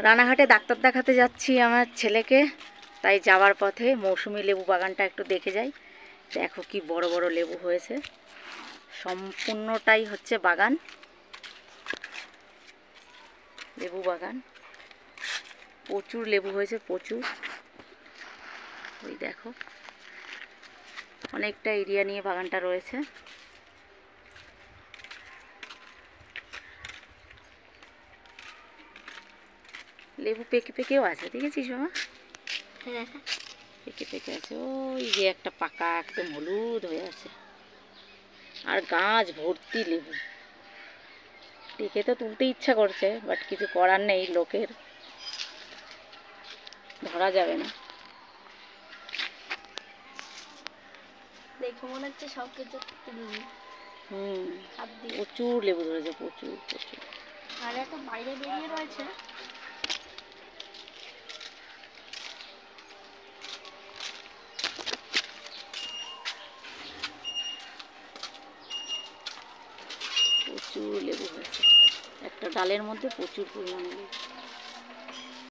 রানাঘাটে ডাক্তার দেখাতে যাচ্ছি আমার ছেলেকে, তাই যাওয়ার পথে মৌসুমি লেবু বাগানটা একটু দেখে যাই। দেখো কি বড় বড় লেবু হয়েছে, সম্পূর্ণটাই হচ্ছে বাগান, লেবু বাগান। প্রচুর লেবু হয়েছে, প্রচুর। ওই দেখো অনেকটা এরিয়া নিয়ে বাগানটা রয়েছে। লেবু পেকে পেকেও আছে, দেখেছিস বাবা? হ্যাঁ, পেকে পেকে আছে। ওই যে একটা পাকা একদম হলুদ হয়ে আছে, আর গাছ ভর্তি লেবু। দেখে তো তুলতে ইচ্ছা করছে, বাট কিছু করার নেই, লোকের ধরা যাবে না। দেখে মনে হচ্ছে সব কিছু তুলবি। প্রচুর লেবু ধরেছে, প্রচুর প্রচুর। আর একটা বাইরে বেরিয়ে রয়েছে। প্রচুর লেবু হয়েছে, একটা ডালের মধ্যে প্রচুর পরিমাণে লেবু।